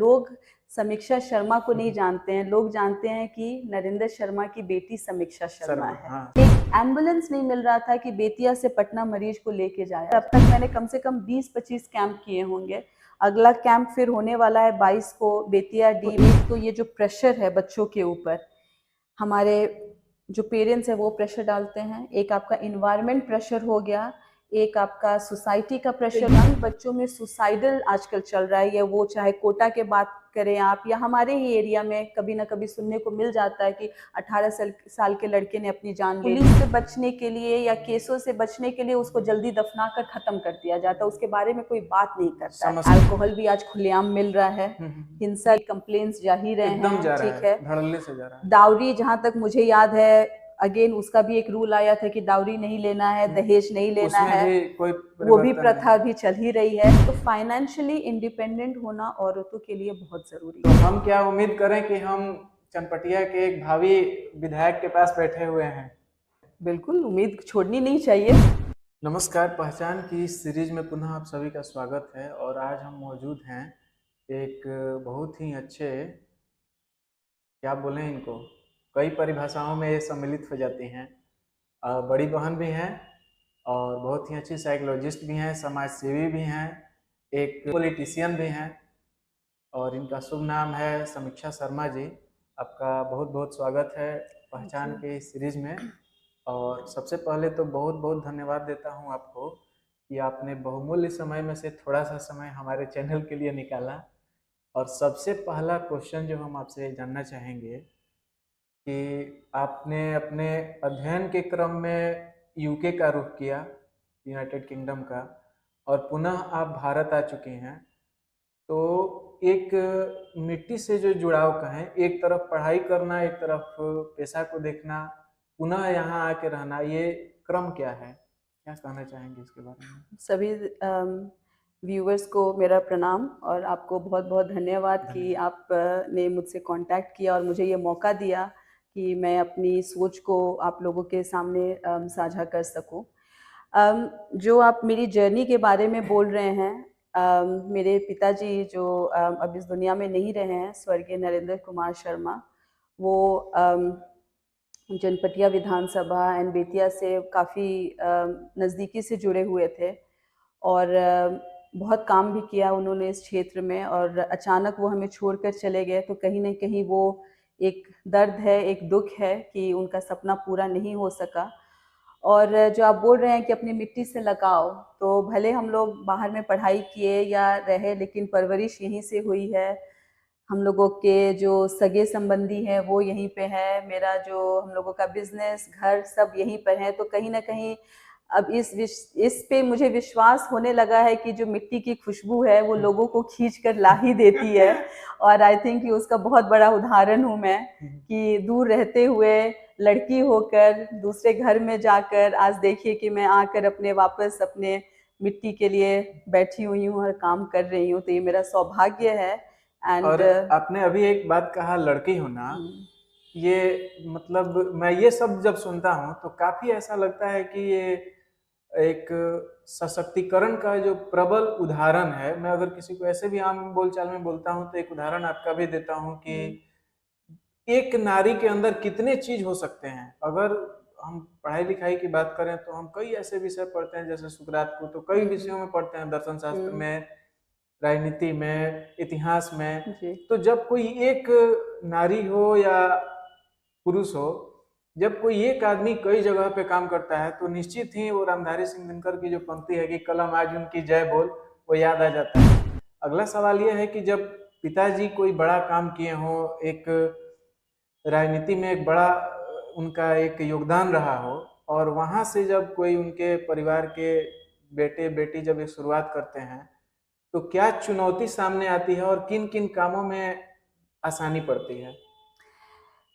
लोग समीक्षा शर्मा को नहीं जानते हैं, लोग जानते हैं कि नरेंद्र शर्मा की बेटी समीक्षा शर्मा है। हाँ। एक एम्बुलेंस नहीं मिल रहा था कि बेतिया से पटना मरीज को लेके जाए। अब तक मैंने कम से कम 20-25 कैंप किए होंगे। अगला कैंप फिर होने वाला है 22 को बेतिया डी। तो ये जो प्रेशर है बच्चों के ऊपर, हमारे जो पेरेंट्स है वो प्रेशर डालते हैं। एक आपका इन्वायरमेंट प्रेशर हो गया, एक आपका सोसाइटी का प्रेशर। यंग बच्चों में सुसाइडल आजकल चल रहा है, या वो चाहे कोटा के बात करें आप, या हमारे ही एरिया में कभी ना कभी सुनने को मिल जाता है कि 18 साल के लड़के ने अपनी जान ले ली। पुलिस से बचने के लिए या केसों से बचने के लिए उसको जल्दी दफना कर खत्म कर दिया जाता है, उसके बारे में कोई बात नहीं करता है। अल्कोहल भी आज खुलेआम मिल रहा है, हिंसा कंप्लेंट्स जा ही रहे हैं, ठीक है, धड़ल्ले से जा रहा है। दावरी जहां तक मुझे याद है, अगेन उसका भी एक रूल आया था कि दावरी नहीं लेना है, दहेज नहीं लेना है, वो भी प्रथा भी चल ही रही है। तो फाइनेंशियली इंडिपेंडेंट होना औरतों के लिए बहुत जरूरी है। तो हम क्या उम्मीद करें कि हम चनपटिया के एक भावी विधायक के पास बैठे हुए हैं। बिल्कुल, उम्मीद छोड़नी नहीं चाहिए। नमस्कार, पहचान की इस सीरीज में पुनः आप सभी का स्वागत है। और आज हम मौजूद हैं एक बहुत ही अच्छे, क्या बोलें इनको, कई परिभाषाओं में ये सम्मिलित हो जाती हैं। बड़ी बहन भी हैं और बहुत ही अच्छी साइकोलॉजिस्ट भी हैं, समाज सेवी भी हैं, एक पॉलिटिशियन भी हैं, और इनका शुभ नाम है समीक्षा शर्मा जी। आपका बहुत बहुत स्वागत है पहचान के इस सीरीज में। और सबसे पहले तो बहुत बहुत धन्यवाद देता हूं आपको कि आपने बहुमूल्य समय में से थोड़ा सा समय हमारे चैनल के लिए निकाला। और सबसे पहला क्वेश्चन जो हम आपसे जानना चाहेंगे कि आपने अपने अध्ययन के क्रम में यूके का रुख किया, यूनाइटेड किंगडम का, और पुनः आप भारत आ चुके हैं। तो एक मिट्टी से जो जुड़ाव कहें, एक तरफ पढ़ाई करना, एक तरफ पेशा को देखना, पुनः यहाँ आके रहना, ये क्रम क्या है, क्या कहना चाहेंगे इसके बारे में? सभी व्यूअर्स को मेरा प्रणाम और आपको बहुत बहुत धन्यवाद कि आप ने मुझसे कांटेक्ट किया और मुझे ये मौका दिया कि मैं अपनी सोच को आप लोगों के सामने साझा कर सकूं। जो आप मेरी जर्नी के बारे में बोल रहे हैं, मेरे पिताजी जो अब इस दुनिया में नहीं रहे हैं, स्वर्गीय नरेंद्र कुमार शर्मा, वो जनपटिया विधानसभा एंड बेतिया से काफ़ी नज़दीकी से जुड़े हुए थे और बहुत काम भी किया उन्होंने इस क्षेत्र में। और अचानक वो हमें छोड़कर चले गए, तो कहीं ना कहीं वो एक दर्द है, एक दुख है कि उनका सपना पूरा नहीं हो सका। और जो आप बोल रहे हैं कि अपनी मिट्टी से लगाओ, तो भले हम लोग बाहर में पढ़ाई किए या रहे, लेकिन परवरिश यहीं से हुई है। हम लोगों के जो सगे संबंधी हैं वो यहीं पे है, मेरा जो हम लोगों का बिजनेस, घर सब यहीं पर है। तो कहीं ना कहीं अब इस पे मुझे विश्वास होने लगा है कि जो मिट्टी की खुशबू है वो लोगों को खींच कर ला ही देती है। और आई थिंक कि उसका बहुत बड़ा उदाहरण हूँ मैं, कि दूर रहते हुए लड़की होकर दूसरे घर में जाकर आज देखिए कि मैं आकर अपने वापस अपने मिट्टी के लिए बैठी हुई हूँ और काम कर रही हूँ। तो ये मेरा सौभाग्य है। और आपने अभी एक बात कहा, लड़की होना, ये मतलब मैं ये सब जब सुनता हूँ तो काफी ऐसा लगता है कि ये एक सशक्तिकरण का जो प्रबल उदाहरण है। मैं अगर किसी को ऐसे भी आम बोलचाल में बोलता हूँ तो एक उदाहरण आपका भी देता हूँ कि एक नारी के अंदर कितने चीज हो सकते हैं। अगर हम पढ़ाई लिखाई की बात करें तो हम कई ऐसे विषय पढ़ते हैं, जैसे सुकरात को तो कई विषयों में पढ़ते हैं, दर्शन शास्त्र में, राजनीति में, इतिहास में। तो जब कोई एक नारी हो या पुरुष हो, जब कोई एक आदमी कई जगह पे काम करता है तो निश्चित ही वो रामधारी सिंह दिनकर की जो पंक्ति है कि कलम आज उनकी जय बोल, वो याद आ जाता है। अगला सवाल यह है कि जब पिताजी कोई बड़ा काम किए हों, एक राजनीति में एक बड़ा उनका एक योगदान रहा हो, और वहां से जब कोई उनके परिवार के बेटे बेटी जब ये शुरुआत करते हैं, तो क्या चुनौती सामने आती है और किन किन कामों में आसानी पड़ती है?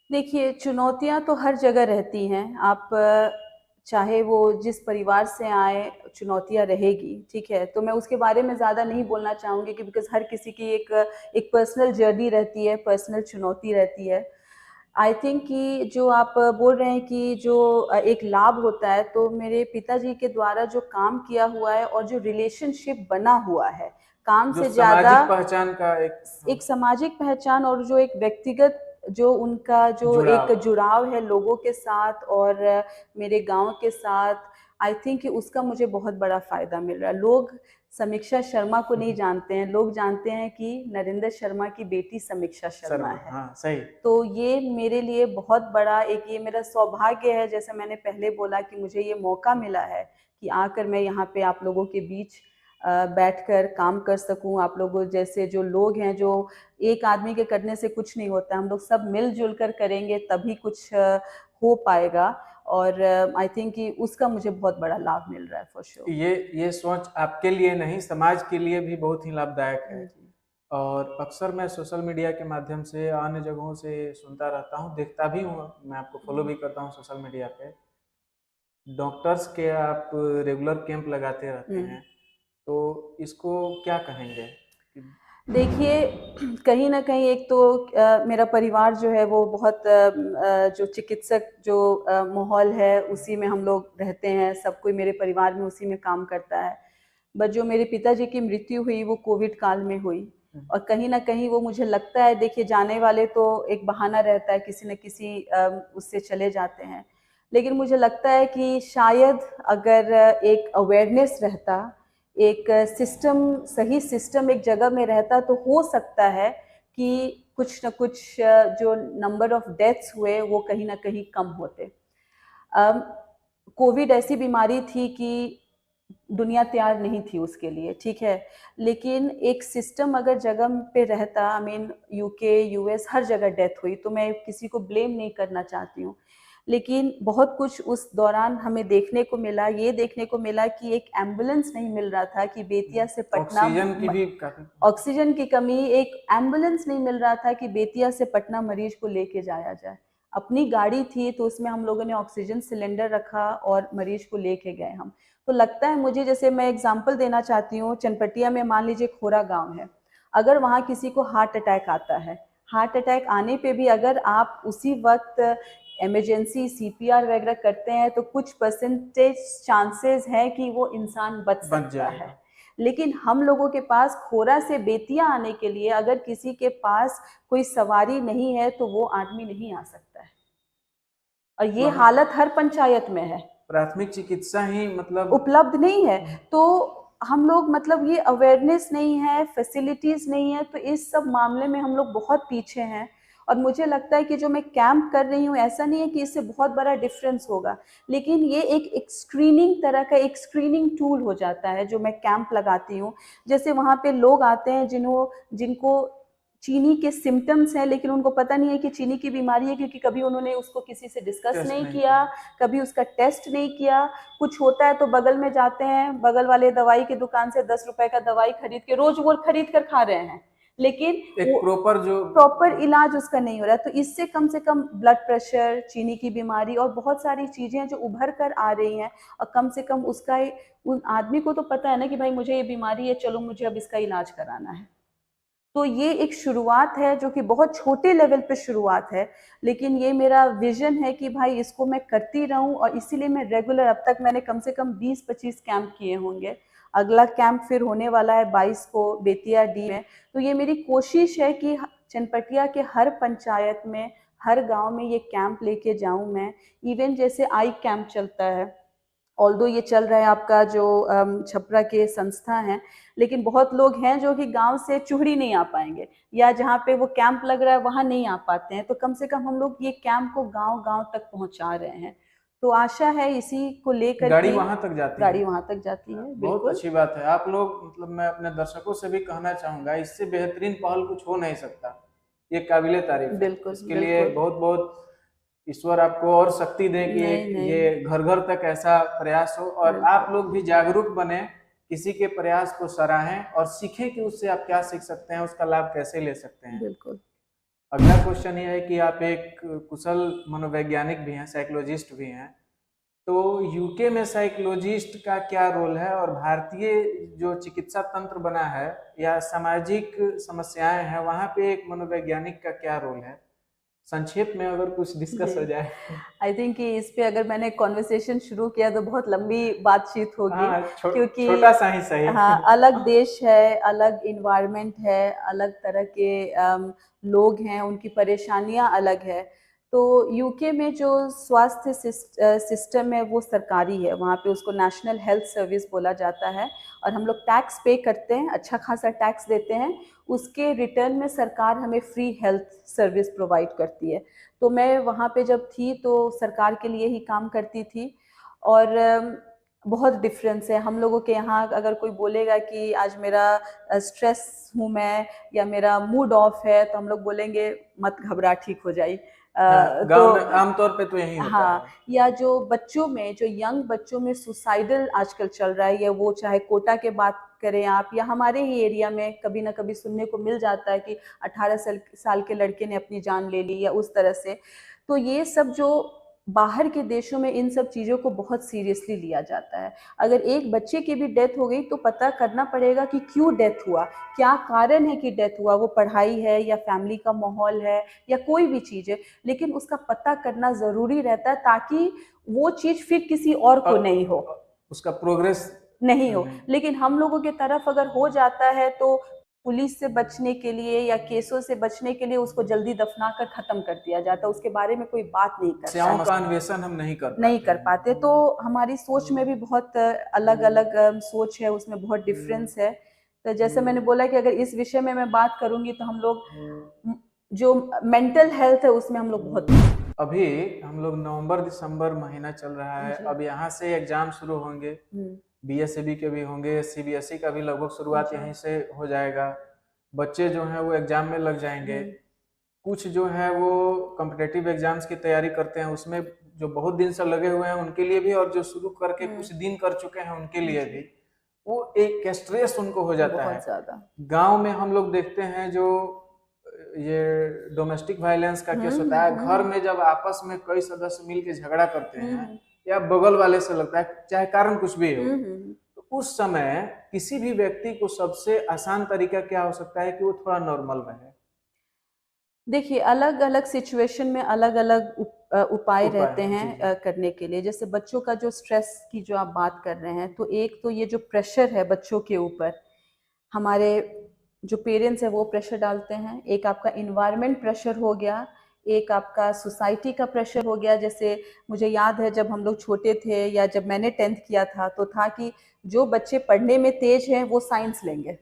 देखिए, चुनौतियां तो हर जगह रहती हैं। आप चाहे वो जिस परिवार से आए, चुनौतियां रहेगी, ठीक है। तो मैं उसके बारे में ज़्यादा नहीं बोलना चाहूँगी कि बिकॉज हर किसी की एक पर्सनल जर्नी रहती है, पर्सनल चुनौती रहती है। आई थिंक कि जो आप बोल रहे हैं कि जो एक लाभ होता है, तो मेरे पिताजी के द्वारा जो काम किया हुआ है और जो रिलेशनशिप बना हुआ है काम जो से ज्यादा सामाजिक पहचान का एक सामाजिक पहचान और जो एक व्यक्तिगत जो उनका जो एक जुड़ाव। जुड़ाव है लोगों के साथ और मेरे गांव के साथ, आई थिंक उसका मुझे बहुत बड़ा फायदा मिल रहा है। लोग समीक्षा शर्मा को नहीं जानते हैं, लोग जानते हैं कि नरेंद्र शर्मा की बेटी समीक्षा शर्मा शर्मा, है। हाँ सही। तो ये मेरे लिए बहुत बड़ा एक ये मेरा सौभाग्य है, जैसे मैंने पहले बोला कि मुझे ये मौका मिला है कि आकर मैं यहाँ पे आप लोगों के बीच बैठकर काम कर सकूं। आप लोगों जैसे जो लोग हैं, जो एक आदमी के करने से कुछ नहीं होता, हम लोग सब मिलजुल कर करेंगे तभी कुछ हो पाएगा। और आई थिंक कि उसका मुझे बहुत बड़ा लाभ मिल रहा है फॉर श्योर। ये सोच आपके लिए नहीं, समाज के लिए भी बहुत ही लाभदायक है। और अक्सर मैं सोशल मीडिया के माध्यम से अन्य जगहों से सुनता रहता हूँ, देखता भी हूँ, मैं आपको फॉलो भी करता हूँ सोशल मीडिया पे। डॉक्टर्स के आप रेगुलर कैंप लगाते रहते हैं, तो इसको क्या कहेंगे? देखिए, कहीं न कहीं एक तो मेरा परिवार जो है वो बहुत जो चिकित्सक जो माहौल है उसी में हम लोग रहते हैं, सब कोई मेरे परिवार में उसी में काम करता है। बट जो मेरे पिताजी की मृत्यु हुई वो कोविड काल में हुई, और कहीं न कहीं वो मुझे लगता है, देखिए जाने वाले तो एक बहाना रहता है, किसी न किसी उससे चले जाते हैं। लेकिन मुझे लगता है कि शायद अगर एक अवेयरनेस रहता, एक सिस्टम, सही सिस्टम एक जगह में रहता, तो हो सकता है कि कुछ न कुछ जो नंबर ऑफ डेथ्स हुए वो कहीं ना कहीं कम होते। कोविड ऐसी बीमारी थी कि दुनिया तैयार नहीं थी उसके लिए, ठीक है, लेकिन एक सिस्टम अगर जगह पे रहता, आई मीन यूके यूएस हर जगह डेथ हुई, तो मैं किसी को ब्लेम नहीं करना चाहती हूँ, लेकिन बहुत कुछ उस दौरान हमें देखने को मिला। ये देखने को मिला कि एक एम्बुलेंस नहीं मिल रहा था कि बेतिया से पटना, ऑक्सीजन की भी काफी, ऑक्सीजन की कमी, एक एम्बुलेंस नहीं मिल रहा था कि बेतिया से पटना मरीज को लेके जाया जाए। अपनी गाड़ी थी तो उसमें हम लोगों ने ऑक्सीजन सिलेंडर रखा और मरीज को लेके गए हम। तो लगता है मुझे, जैसे मैं एग्जांपल देना चाहती हूँ, चनपटिया में मान लीजिए खोरा गांव है, अगर वहाँ किसी को हार्ट अटैक आता है, हार्ट अटैक आने पे भी अगर आप उसी वक्त इमरजेंसी सीपीआर वगैरह करते हैं तो कुछ परसेंटेज चांसेस है कि वो इंसान बच सकता है। लेकिन हम लोगों के पास खोरा से बेतिया आने के लिए अगर किसी के पास कोई सवारी नहीं है तो वो आदमी नहीं आ सकता है, और ये हालत हर पंचायत में है। प्राथमिक चिकित्सा ही मतलब उपलब्ध नहीं है, तो हम लोग मतलब ये अवेयरनेस नहीं है, फैसिलिटीज नहीं है, तो इस सब मामले में हम लोग बहुत पीछे हैं। और मुझे लगता है कि जो मैं कैंप कर रही हूँ, ऐसा नहीं है कि इससे बहुत बड़ा डिफरेंस होगा, लेकिन ये एक स्क्रीनिंग तरह का एक स्क्रीनिंग टूल हो जाता है जो मैं कैंप लगाती हूँ। जैसे वहाँ पे लोग आते हैं जिनको चीनी के सिम्टम्स हैं, लेकिन उनको पता नहीं है कि चीनी की बीमारी है, क्योंकि कभी उन्होंने उसको किसी से डिस्कस नहीं किया, कभी उसका टेस्ट नहीं किया। कुछ होता है तो बगल में जाते हैं, बगल वाले दवाई की दुकान से 10 रुपए का दवाई खरीद के रोज वो खरीद कर खा रहे हैं, लेकिन एक प्रॉपर इलाज उसका नहीं हो रहा है। तो इससे कम से कम ब्लड प्रेशर, चीनी की बीमारी और बहुत सारी चीजें जो उभर कर आ रही हैं, और कम से कम उसका उन आदमी को तो पता है ना कि भाई मुझे ये बीमारी है, चलो मुझे अब इसका इलाज कराना है। तो ये एक शुरुआत है जो कि बहुत छोटे लेवल पे शुरुआत है, लेकिन ये मेरा विजन है कि भाई इसको मैं करती रहूं, और इसीलिए मैं रेगुलर, अब तक मैंने कम से कम 20-25 कैंप किए होंगे। अगला कैंप फिर होने वाला है 22 को बेतिया डी में। तो ये मेरी कोशिश है कि चनपटिया के हर पंचायत में, हर गांव में ये कैंप लेके जाऊं मैं। इवन जैसे आई कैंप चलता है, ऑल्दो ये चल रहा है आपका जो छपरा के संस्था हैं, लेकिन बहुत लोग हैं जो कि गांव से चुहड़ी नहीं आ पाएंगे, या जहाँ पे वो कैंप लग रहा है वहां नहीं आ पाते हैं, तो कम से कम हम लोग ये कैंप को गांव गांव तक पहुंचा रहे हैं। तो आशा है इसी को लेकर गाड़ी वहां तक जाती है। गाड़ी वहां तक जाती है। बहुत अच्छी बात है। आप लोग मतलब, मैं अपने दर्शकों से भी कहना चाहूंगा, इससे बेहतरीन पहल कुछ हो नहीं सकता। ये काबिले तारीफ है। बिल्कुल, इसके लिए बहुत बहुत ईश्वर आपको और शक्ति दे कि ये घर घर तक ऐसा प्रयास हो, और आप लोग भी जागरूक बने, किसी के प्रयास को सराहें और सीखें कि उससे आप क्या सीख सकते हैं, उसका लाभ कैसे ले सकते हैं। बिल्कुल। अगला क्वेश्चन ये है कि आप एक कुशल मनोवैज्ञानिक भी हैं, साइकोलॉजिस्ट भी हैं, तो यूके में साइकोलॉजिस्ट का क्या रोल है, और भारतीय जो चिकित्सा तंत्र बना है या सामाजिक समस्याएं हैं, वहां पे एक मनोवैज्ञानिक का क्या रोल है? संक्षेप में अगर कुछ डिस्कस हो जाए। आई थिंक कि इस पे अगर मैंने कॉन्वर्सेशन शुरू किया तो बहुत लंबी बातचीत होगी, हाँ, क्योंकि छोटा सा ही सही। हाँ, अलग देश है, अलग इन्वायरमेंट है, अलग तरह के लोग हैं, उनकी परेशानियां अलग है। तो यूके में जो स्वास्थ्य सिस्टम है वो सरकारी है, वहाँ पे उसको नेशनल हेल्थ सर्विस बोला जाता है, और हम लोग टैक्स पे करते हैं, अच्छा खासा टैक्स देते हैं, उसके रिटर्न में सरकार हमें फ्री हेल्थ सर्विस प्रोवाइड करती है। तो मैं वहाँ पे जब थी तो सरकार के लिए ही काम करती थी, और बहुत डिफरेंस है हम लोगों के यहाँ। अगर कोई बोलेगा कि आज मेरा स्ट्रेस हूँ मैं, या मेरा मूड ऑफ है, तो हम लोग बोलेंगे मत घबरा, ठीक हो जाए। हाँ, तो गांव में आमतौर पे तो यही होता हाँ, है। या जो बच्चों में, जो यंग बच्चों में सुसाइडल आजकल चल रहा है, या वो चाहे कोटा के बात करें आप, या हमारे ही एरिया में कभी ना कभी सुनने को मिल जाता है कि 18 साल के लड़के ने अपनी जान ले ली, या उस तरह से। तो ये सब जो बाहर के देशों में इन सब चीज़ों को बहुत सीरियसली लिया जाता है। अगर एक बच्चे की भी डेथ हो गई तो पता करना पड़ेगा कि क्यों डेथ हुआ, क्या कारण है कि डेथ हुआ, वो पढ़ाई है या फैमिली का माहौल है या कोई भी चीज़ है, लेकिन उसका पता करना ज़रूरी रहता है, ताकि वो चीज़ फिर किसी और को नहीं हो, उसका प्रोग्रेस नहीं हो। लेकिन हम लोगों की तरफ अगर हो जाता है तो पुलिस से बचने के लिए या केसों से बचने के लिए उसको जल्दी दफना कर खत्म कर दिया जाता है, उसके बारे में कोई बात नहीं करता समस्याओं है, का अन्वेषण हम नहीं नहीं कर हैं। पाते। तो हमारी सोच में भी बहुत अलग अलग सोच है, उसमें बहुत डिफरेंस है। तो जैसे मैंने बोला कि अगर इस विषय में मैं बात करूंगी तो हम लोग जो मेंटल हेल्थ है उसमें हम लोग बहुत अभी हम लोग नवंबर दिसंबर महीना चल रहा है, अब यहाँ से एग्जाम शुरू होंगे, बीएसएबी के भी होंगे, सीबीएसई का भी लगभग शुरुआत यहीं से हो जाएगा। बच्चे जो हैं वो एग्जाम में लग जाएंगे, कुछ जो है वो कॉम्पिटिटिव एग्जाम्स की तैयारी करते हैं, उसमें जो बहुत दिन से लगे हुए हैं उनके लिए भी, और जो शुरू करके कुछ दिन कर चुके हैं उनके लिए भी, वो एक स्ट्रेस उनको हो जाता है। बहुत ज्यादा गांव में हम लोग देखते हैं जो ये डोमेस्टिक वायलेंस का केस होता है, घर में जब आपस में कई सदस्य मिलकर झगड़ा करते हैं, या बगल वाले से लगता है, चाहे कारण कुछ भी हो, तो उस समय किसी भी व्यक्ति को सबसे आसान तरीका क्या हो सकता है कि वो थोड़ा नॉर्मल रहे? देखिए, अलग अलग सिचुएशन में अलग अलग उपाय रहते हैं करने के लिए। जैसे बच्चों का जो स्ट्रेस की जो आप बात कर रहे हैं, तो एक तो ये जो प्रेशर है बच्चों के ऊपर, हमारे जो पेरेंट्स है वो प्रेशर डालते हैं। एक आपका इन्वायरमेंट प्रेशर हो गया, एक आपका सोसाइटी का प्रेशर हो गया। जैसे मुझे याद है जब हम लोग छोटे थे, या जब मैंने 10th किया था, तो था कि जो बच्चे पढ़ने में तेज हैं वो साइंस लेंगे,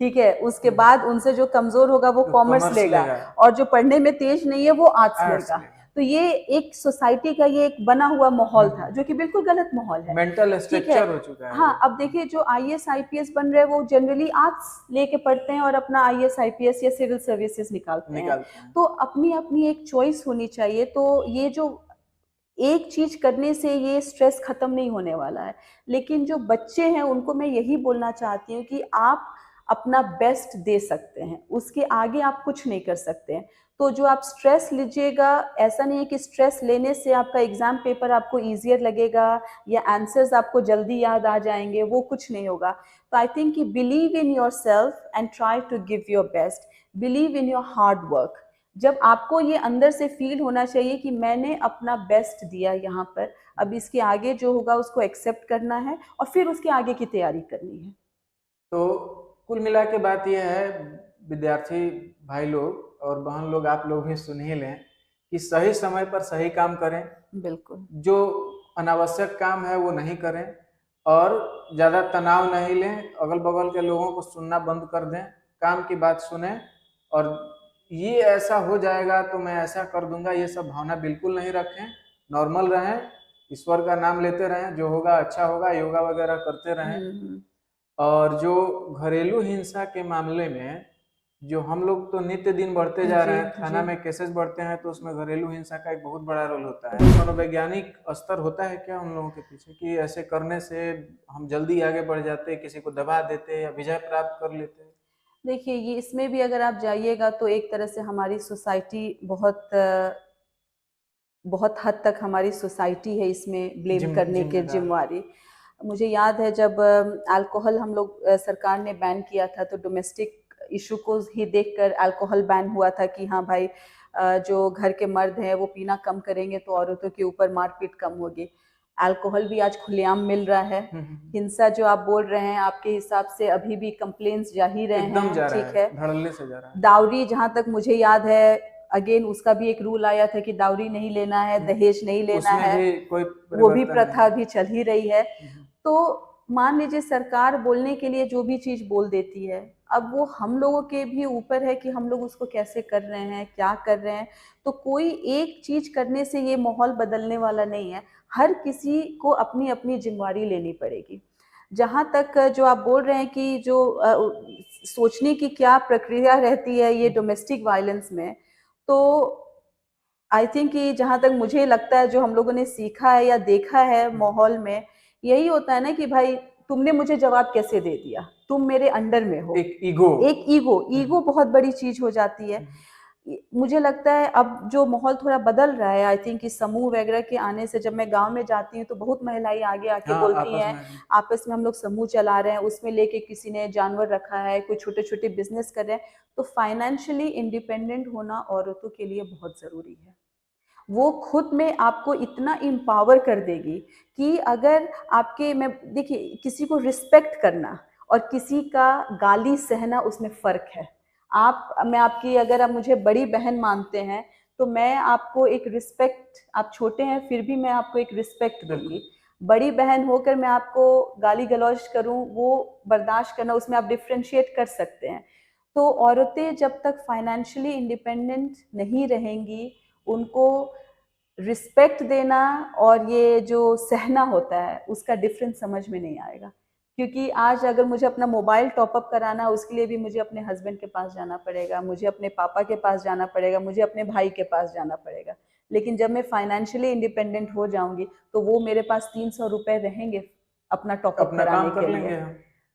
ठीक है, उसके बाद उनसे जो कमजोर होगा वो कॉमर्स लेगा, और जो पढ़ने में तेज नहीं है वो आर्ट्स लेगा। तो ये एक सोसाइटी का ये एक बना हुआ माहौल था, जो कि बिल्कुल गलत माहौल है, मेंटल स्ट्रक्चर हो चुका है। हाँ, अब देखिए जो आईएएस आईपीएस बन रहे हैं वो जनरली आर्ट्स लेके पढ़ते हैं और अपना आईएएस आईपीएस या सिविल सर्विसेज निकालते हैं। तो अपनी अपनी एक चॉइस होनी चाहिए। तो ये जो एक चीज करने से ये स्ट्रेस खत्म नहीं होने वाला है, लेकिन जो बच्चे हैं उनको मैं यही बोलना चाहती हूँ कि आप अपना बेस्ट दे सकते हैं, उसके आगे आप कुछ नहीं कर सकते हैं। तो जो आप स्ट्रेस लीजिएगा, ऐसा नहीं है कि स्ट्रेस लेने से आपका एग्जाम पेपर आपको इजियर लगेगा या आंसर्स आपको जल्दी याद आ जाएंगे, वो कुछ नहीं होगा। तो आई थिंक कि believe in your self and try to give your best, believe in your hard work. जब आपको ये अंदर से फील होना चाहिए कि मैंने अपना बेस्ट दिया यहाँ पर, अब इसके आगे जो होगा उसको एक्सेप्ट करना है और फिर उसके आगे की तैयारी करनी है। तो कुल मिला के बात यह है, विद्यार्थी भाई लोग और बहन लोग, आप लोग भी सुन ही लें कि सही समय पर सही काम करें। बिल्कुल। जो अनावश्यक काम है वो नहीं करें, और ज़्यादा तनाव नहीं लें, अगल बगल के लोगों को सुनना बंद कर दें, काम की बात सुने। और ये ऐसा हो जाएगा तो मैं ऐसा कर दूंगा, ये सब भावना बिल्कुल नहीं रखें, नॉर्मल रहें, ईश्वर का नाम लेते रहें, जो होगा अच्छा होगा, योगा वगैरह करते रहें। और जो घरेलू हिंसा के मामले में जो हम लोग तो नित्य दिन बढ़ते जा रहे हैं, थाना में केसेस बढ़ते हैं, तो उसमें घरेलू हिंसा का एक बहुत बड़ा रोल होता है। मनोवैज्ञानिक स्तर होता है क्या उन लोगों के पीछे कि ऐसे करने से हम जल्दी आगे बढ़ जाते, किसी को दबा देते या विजय प्राप्त कर लेते? देखिए, ये इसमें भी अगर आप जाइएगा तो एक तरह से हमारी सोसाइटी बहुत हद तक हमारी सोसाइटी है इसमें ब्लेम करने के जिम्मेवारी। मुझे याद है जब अल्कोहल हम लोग सरकार ने बैन किया था, तो डोमेस्टिक इशू को ही देखकर अल्कोहल बैन हुआ था कि हाँ भाई, जो घर के मर्द हैं वो पीना कम करेंगे तो औरतों के ऊपर मारपीट कम होगी। अल्कोहल भी आज खुलेआम मिल रहा है। हिंसा जो आप बोल रहे हैं, आपके हिसाब से अभी भी कंप्लेंट्स जा ही रहे एकदम जा हैं, रहा ठीक है। धड़ल्ले से जा रहा है। दावरी, जहां तक मुझे याद है, अगेन उसका भी एक रूल आया था कि दावरी नहीं लेना है, दहेज नहीं लेना उसमें है, भी कोई वो भी परिवर्तन प्रथा नहीं। भी चल ही रही है। तो मान लीजिए सरकार बोलने के लिए जो भी चीज बोल देती है, अब वो हम लोगों के भी ऊपर है कि हम लोग उसको कैसे कर रहे हैं, क्या कर रहे हैं। तो कोई एक चीज करने से ये माहौल बदलने वाला नहीं है, हर किसी को अपनी अपनी जिम्मेवारी लेनी पड़ेगी। जहाँ तक जो आप बोल रहे हैं कि जो सोचने की क्या प्रक्रिया रहती है ये डोमेस्टिक वायलेंस में, तो आई थिंक कि जहाँ तक मुझे लगता है, जो हम लोगों ने सीखा है या देखा है माहौल में, यही होता है ना कि भाई तुमने मुझे जवाब कैसे दे दिया, तुम मेरे अंडर में हो। एक ईगो बहुत बड़ी चीज हो जाती है। मुझे लगता है अब जो माहौल थोड़ा बदल रहा है, आई थिंक कि समूह वगैरह के आने से, जब मैं गांव में जाती हूँ तो बहुत महिलाएं आगे आके हाँ, बोलती हैं, आपस में हम लोग समूह चला रहे हैं, उसमें लेके किसी ने जानवर रखा है, कोई छोटे छोटे बिजनेस कर रहे हैं। तो फाइनेंशियली इंडिपेंडेंट होना औरतों के लिए बहुत जरूरी है। वो खुद में आपको इतना एम्पावर कर देगी कि अगर आपके में, देखिए, किसी को रिस्पेक्ट करना और किसी का गाली सहना, उसमें फर्क है। मैं आपकी, अगर आप मुझे बड़ी बहन मानते हैं तो मैं आपको एक रिस्पेक्ट, आप छोटे हैं फिर भी मैं आपको एक रिस्पेक्ट दूंगी। बड़ी बहन होकर मैं आपको गाली गलौज करूं, वो बर्दाश्त करना, उसमें आप डिफ्रेंशिएट कर सकते हैं। तो औरतें जब तक फाइनेंशियली इंडिपेंडेंट नहीं रहेंगी, उनको रिस्पेक्ट देना और ये जो सहना होता है उसका डिफरेंस समझ में नहीं आएगा। क्योंकि आज अगर मुझे अपना मोबाइल टॉपअप कराना, उसके लिए भी मुझे अपने हस्बैंड के पास जाना पड़ेगा, मुझे अपने पापा के पास जाना पड़ेगा, मुझे अपने भाई के पास जाना पड़ेगा। लेकिन जब मैं फाइनेंशियली इंडिपेंडेंट हो जाऊंगी तो वो मेरे पास 300 रुपए रहेंगे अपना टॉपअप कराने के लिए।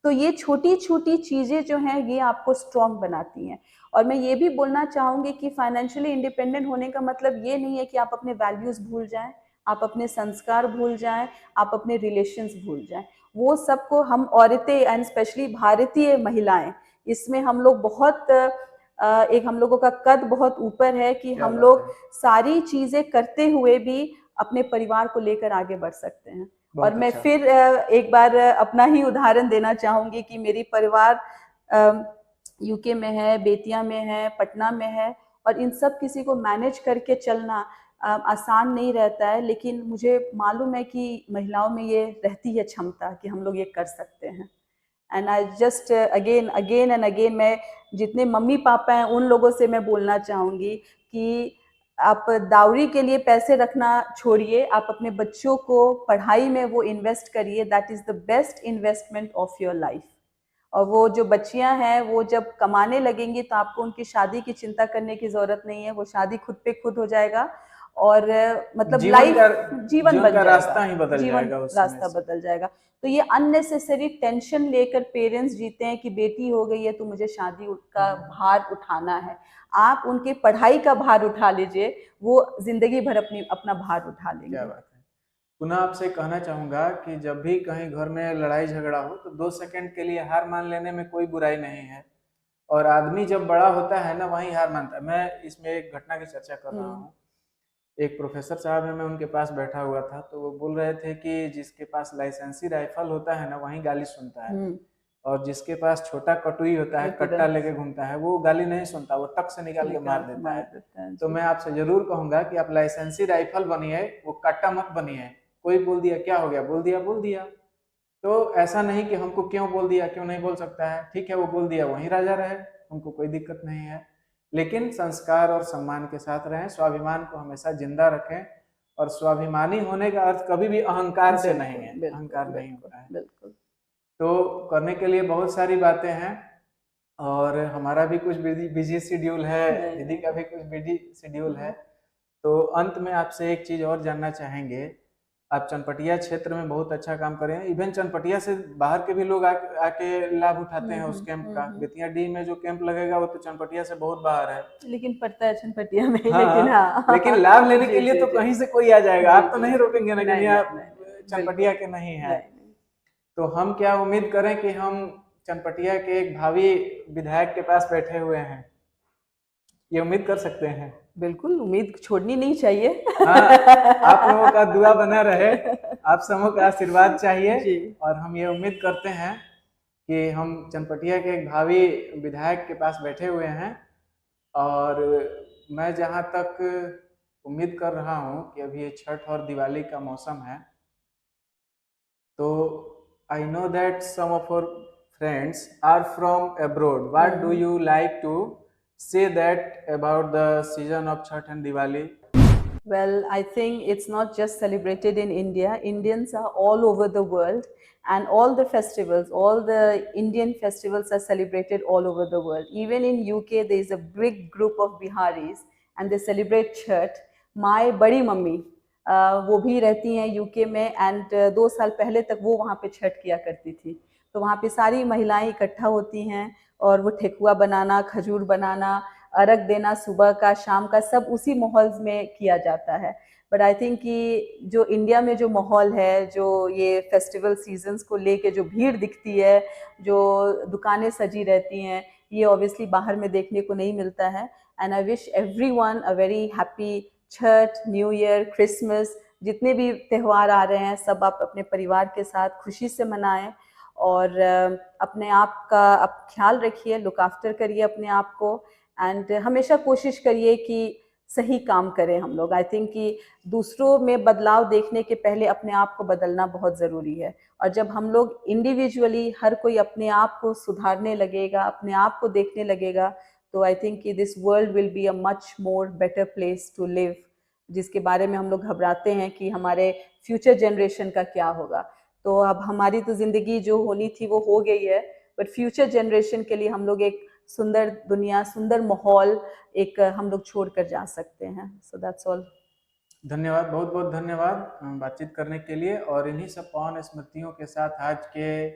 तो ये छोटी छोटी चीजें जो हैं ये आपको स्ट्रांग बनाती हैं। और मैं ये भी बोलना चाहूंगी कि फाइनेंशियली इंडिपेंडेंट होने का मतलब ये नहीं है कि आप अपने वैल्यूज भूल जाएं, आप अपने संस्कार भूल जाएं, आप अपने रिलेशंस भूल जाएं। वो सबको हम औरतें, एंड स्पेशली भारतीय महिलाएं, इसमें हम लोग बहुत एक हम लोगों का कद बहुत ऊपर है कि हम लोग सारी चीजें करते हुए भी अपने परिवार को लेकर आगे बढ़ सकते हैं। और मैं फिर एक बार अपना ही उदाहरण देना चाहूंगी कि मेरी परिवार यूके में है, बेतिया में है, पटना में है, और इन सब किसी को मैनेज करके चलना आसान नहीं रहता है। लेकिन मुझे मालूम है कि महिलाओं में ये रहती है क्षमता कि हम लोग ये कर सकते हैं। And I just again and again, मैं जितने मम्मी पापा हैं उन लोगों से मैं बोलना चाहूँगी कि आप दावरी के लिए पैसे रखना छोड़िए, आप अपने बच्चों को पढ़ाई में वो इन्वेस्ट करिए। That is the best investment of your life. और वो जो बच्चियां हैं वो जब कमाने लगेंगी तो आपको उनकी शादी की चिंता करने की जरूरत नहीं है, वो शादी खुद पे खुद हो जाएगा। और मतलब जीवन बन जाएगा, रास्ता ही बदल जाएगा, रास्ता बदल जाएगा। तो ये अननेसेसरी टेंशन लेकर पेरेंट्स जीते हैं कि बेटी हो गई है तो मुझे शादी का भार उठाना है। आप उनके पढ़ाई का भार उठा लीजिए, वो जिंदगी भर अपना भार उठा लेंगे। क्या बात है। पुनः आपसे कहना चाहूंगा कि जब भी कहीं घर में लड़ाई झगड़ा हो तो 2 सेकंड के लिए हार मान लेने में कोई बुराई नहीं है। और आदमी जब बड़ा होता है ना, वहीं हार मानता है। मैं इसमें एक घटना की चर्चा कर रहा हूँ। एक प्रोफेसर साहब है, मैं उनके पास बैठा हुआ था, तो वो बोल रहे थे कि जिसके पास लाइसेंसी राइफल होता है ना, वहीं गाली सुनता है, और जिसके पास छोटा कटुई होता है, कट्टा लेके घूमता है, वो गाली नहीं सुनता, वो टक से निकाल के मार देता है। तो मैं आपसे जरूर कहूंगा कि आप लाइसेंसी राइफल बनिए, वो कट्टा मत बनिए। कोई बोल दिया क्या हो गया, बोल दिया। तो ऐसा नहीं कि हमको क्यों बोल दिया, क्यों नहीं बोल सकता है, ठीक है वो बोल दिया, वहीं राजा रहे, हमको कोई दिक्कत नहीं है। लेकिन संस्कार और सम्मान के साथ रहें, स्वाभिमान को हमेशा जिंदा रखें। और स्वाभिमानी होने का अर्थ कभी भी अहंकार से नहीं है, अहंकार नहीं होता है। बिल्कुल। तो करने के लिए बहुत सारी बातें हैं, और हमारा भी कुछ बिजी शेड्यूल है, दीदी का भी कुछ बिजी शेड्यूल है। तो अंत में आपसे एक चीज और जानना चाहेंगे। आप चनपटिया क्षेत्र में बहुत अच्छा काम कर रहे हैं, इवन चनपटिया से बाहर के भी लोग आके लाभ उठाते हैं उस कैंप का। बेतिया डी में जो कैंप लगेगा वो तो चनपटिया से बहुत बाहर है, लेकिन पड़ता है चनपटिया में। लेकिन लाभ लेने के लिए तो कहीं से कोई आ जाएगा, आप तो नहीं रोकेंगे ना कि आप चनपटिया के नहीं है। तो हम क्या उम्मीद करें कि हम चनपटिया के एक भावी विधायक के पास बैठे हुए हैं। ये उम्मीद कर सकते हैं? बिल्कुल, उम्मीद छोड़नी नहीं चाहिए। हाँ, आप लोगों का दुआ बना रहे, आप सबों का आशीर्वाद चाहिए। जी। और हम ये उम्मीद करते हैं कि हम चनपटिया के एक भावी विधायक के पास बैठे हुए हैं, और मैं जहाँ तक उम्मीद कर रहा हूँ कि अभी ये छठ और दिवाली का मौसम है, तो I know that some of our friends are from abroad. What do you like to say that about the season of Chhath and Diwali? Well, I think it's not just celebrated in India. Indians are all over the world, and all the festivals, all the Indian festivals are celebrated all over the world. Even in UK, there is a big group of Biharis, and they celebrate Chhath. My बड़ी mummy वो भी रहती हैं UK में, and 2 साल पहले तक वो वहाँ पे छठ किया करती थी। तो वहाँ पे सारी महिलाएं इकट्ठा होती हैं, और वो ठेकुआ बनाना, खजूर बनाना, अर्घ देना सुबह का शाम का, सब उसी माहौल में किया जाता है। बट आई थिंक कि जो इंडिया में जो माहौल है, जो ये फेस्टिवल सीजन्स को लेके जो भीड़ दिखती है, जो दुकानें सजी रहती हैं, ये ऑब्वियसली बाहर में देखने को नहीं मिलता है। And I wish everyone a very happy Chhath, new year, Christmas, जितने भी त्यौहार आ रहे हैं सब आप अपने परिवार के साथ खुशी से मनाएं, और अपने आप का आप ख्याल रखिए, लुक आफ्टर करिए अपने आप को, एंड हमेशा कोशिश करिए कि सही काम करें हम लोग। आई थिंक कि दूसरों में बदलाव देखने के पहले अपने आप को बदलना बहुत ज़रूरी है, और जब हम लोग इंडिविजुअली हर कोई अपने आप को सुधारने लगेगा, अपने आप को देखने लगेगा, तो आई थिंक कि this world will be a much more better place to live, जिसके बारे में हम लोग घबराते हैं कि हमारे फ्यूचर जनरेशन का क्या होगा। तो अब हमारी तो ज़िंदगी जो होनी थी वो हो गई है, बट फ्यूचर जनरेशन के लिए हम लोग एक सुंदर दुनिया, सुंदर माहौल एक हम लोग छोड़ कर जा सकते हैं। So that's all. धन्यवाद, बहुत बहुत धन्यवाद बातचीत करने के लिए। और इन्हीं सब पावन स्मृतियों के साथ आज के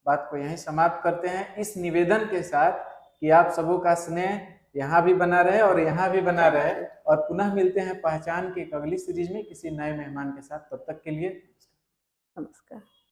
बात को यहीं समाप्त करते हैं, इस निवेदन के साथ कि आप सबों का स्नेह यहाँ भी बना रहे और यहाँ भी बना रहे। और पुनः मिलते हैं पहचान की एक अगली सीरीज में किसी नए मेहमान के साथ। तब तक के लिए नमस्कार।